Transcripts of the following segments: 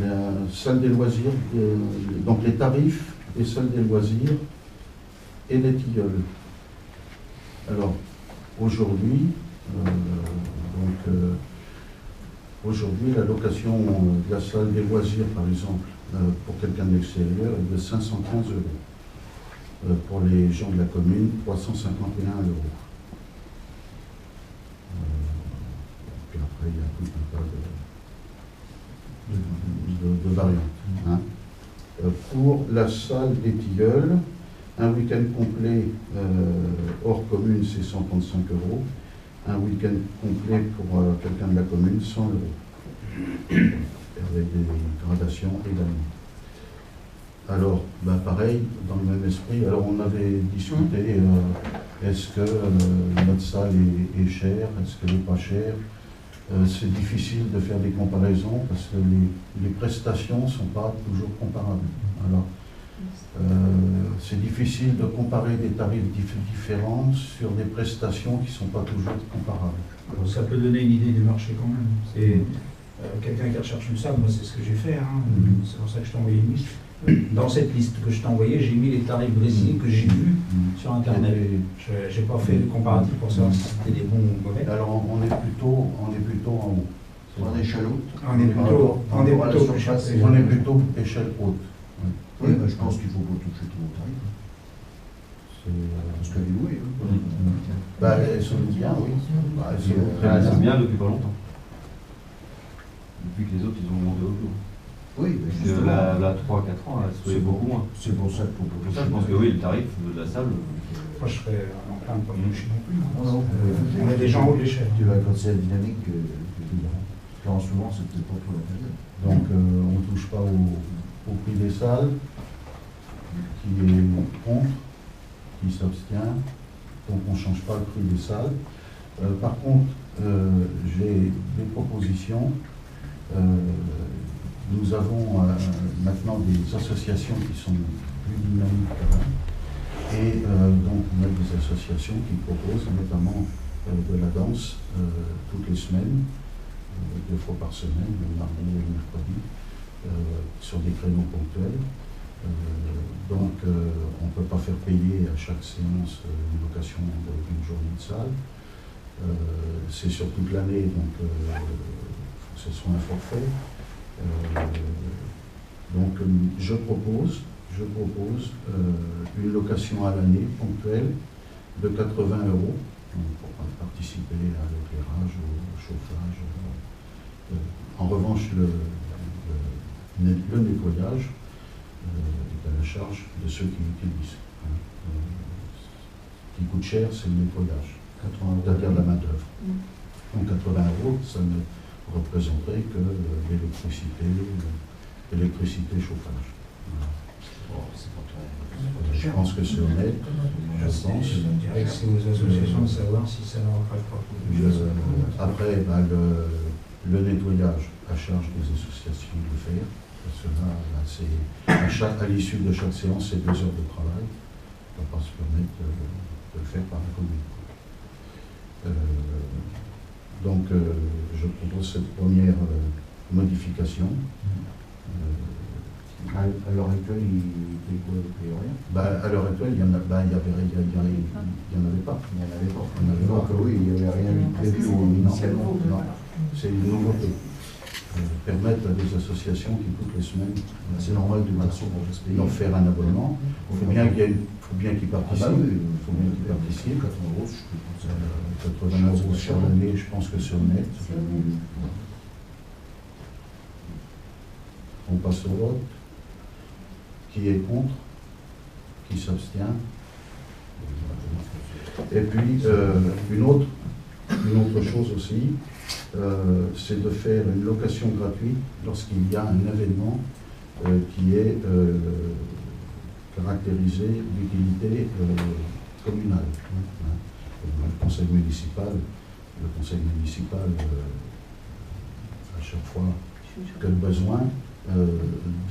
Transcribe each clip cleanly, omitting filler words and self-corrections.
la salle des loisirs, donc les tarifs des salles des loisirs et les tilleuls. Alors, aujourd'hui, aujourd'hui, la location de la salle des loisirs, par exemple, pour quelqu'un de l'extérieur, est de 515 €. Pour les gens de la commune, 351 €. Puis après, il y a tout un tas de variantes. Hein. Pour la salle des tilleuls, un week-end complet hors commune, c'est 135 €. Un week-end complet pour quelqu'un de la commune, 100 €. Avec des gradations également. Alors, pareil, dans le même esprit, alors on avait discuté, est-ce que notre salle est chère, est-ce qu'elle n'est pas chère? C'est difficile de faire des comparaisons parce que les prestations ne sont pas toujours comparables. Alors, c'est difficile de comparer des tarifs différents sur des prestations qui ne sont pas toujours comparables. Alors, ça peut donner une idée du marché quand même. C'est quelqu'un qui recherche une salle, moi c'est ce que j'ai fait, hein. C'est pour ça que je t'ai envoyé une liste. Dans cette liste que je t'ai envoyée, j'ai mis les tarifs brésilien que j'ai vus sur Internet. Je n'ai pas fait de comparatif pour savoir si c'était des bons ou mauvais. Alors on est plutôt en haut. En échelle haute. On est plutôt échelle haute. Oui, mais je pense qu'il ne faut pas toucher trop au tarif. Parce qu'elle est louée. Elles sont bien, oui. Elles sont bien depuis pas longtemps. Depuis que les autres, ils ont monté au jour. Oui, mais justement. La 3-4 ans, elle se trouvait beaucoup moins. C'est pour ça qu'il faut pour ça, je pense que oui, le tarif de la salle. Moi, je serais en plein de pas toucher non plus. On est des gens haut de l'échelle. Tu vas quand c'est la dynamique car souvent, c'est peut-être pas trop la période. Donc, on ne touche pas au prix des salles, qui est contre, qui s'abstient. Donc, on ne change pas le prix des salles. Par contre, j'ai des propositions. Nous avons maintenant des associations qui sont plus dynamiques quand même. Et donc on a des associations qui proposent notamment de la danse toutes les semaines, 2 fois par semaine, le mardi et le mercredi, sur des créneaux ponctuels. Donc on ne peut pas faire payer à chaque séance une location d'une journée de salle. C'est sur toute l'année, donc il faut que ce soit un forfait. Donc je propose une location à l'année ponctuelle de 80 € pour participer à l'éclairage, au chauffage. En revanche, le nettoyage est à la charge de ceux qui l'utilisent. Ce qui coûte cher, c'est le nettoyage, c'est-à-dire la main-d'œuvre. Donc 80 €, ça ne représenterait que l'électricité, chauffage. Voilà. Je pense que c'est honnête. Je pense. Je dirais que c'est aux associations de savoir si ça leur rappelle pas. Après, le nettoyage à charge des associations de faire. Parce que là, c'est à l'issue de chaque séance, c'est 2 heures de travail. On ne va pas se permettre de le faire par la commune. Donc, je propose cette première modification. À l'heure actuelle, il paye rien. À l'heure actuelle, il n'y en avait pas. Donc oui, il n'y avait rien prévu initialement. Non, c'est une nouveauté. Permettre à des associations qui, toutes les semaines, c'est normal de leur faire un abonnement. Il faut bien qu'ils participent. Il faut bien qu'ils participent. 80 € sur l'année, je pense que c'est honnête. On passe au vote. Qui est contre? Qui s'abstient? Et puis, une autre chose aussi, c'est de faire une location gratuite lorsqu'il y a un événement qui est caractérisé d'utilité communale. Le conseil municipal, à chaque fois que le besoin,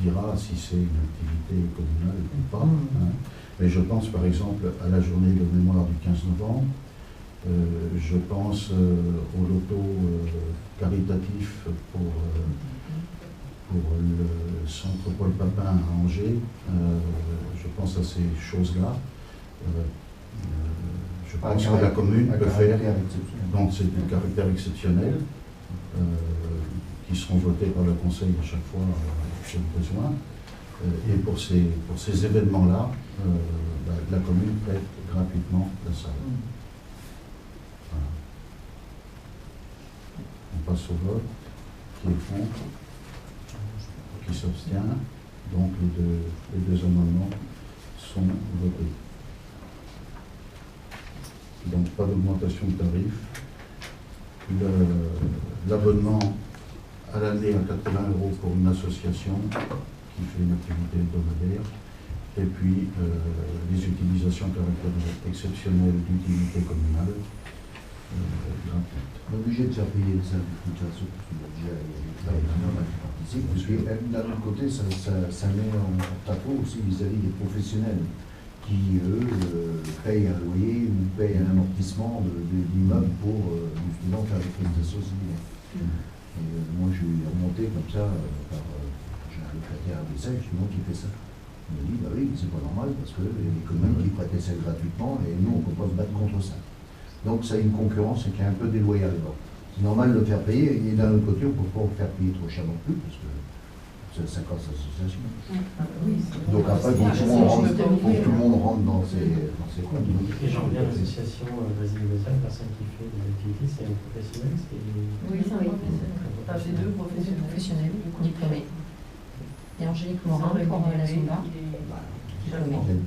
dira si c'est une activité communale ou pas. Mais je pense par exemple à la journée de mémoire du 15 novembre, je pense au loto caritatif pour pour le centre Paul Papin à Angers. Je pense à ces choses-là. Je pense que la commune peut faire. Donc c'est du caractère exceptionnel qui seront votés par le conseil à chaque fois sur le besoin. Et pour ces événements-là, la commune prête gratuitement la salle. Voilà. On passe au vote. Qui est contre? Qui s'abstient? Donc les deux amendements sont votés. Donc pas d'augmentation de tarif. L'abonnement à l'année à 80 € pour une association qui fait une activité hebdomadaire. Et puis les utilisations à caractère exceptionnel d'utilité communale gratuite. On est obligé de faire payer les agriculteurs, ceux qui ont déjà qui participent, parce que d'un autre côté, ça met en porte-à-faux aussi vis-à-vis des professionnels qui, eux, payent un loyer ou payent un amortissement de l'immeuble pour justement faire des prestations similaires. Et moi, je suis remonté comme ça par j'ai un locataire à Bessel justement qui fait ça. Il me dit, bah oui, c'est pas normal parce que les communes qui prêtaient ça gratuitement et nous, on ne peut pas se battre contre ça. Donc, ça a une concurrence qui est un peu déloyale. C'est normal de le faire payer et d'un autre côté, on ne peut pas le faire payer trop cher non plus parce que ça casse l'association. Donc après, faut que tout le monde rentre dans ses comptes. Et j'en reviens à l'association Basile Bessel, personne qui fait des activités, c'est un professionnel, Oui, c'est un professionnel. Enfin, c'est deux professionnels diplômés. Et Angélique Morin pour la Zumba. Diplômée.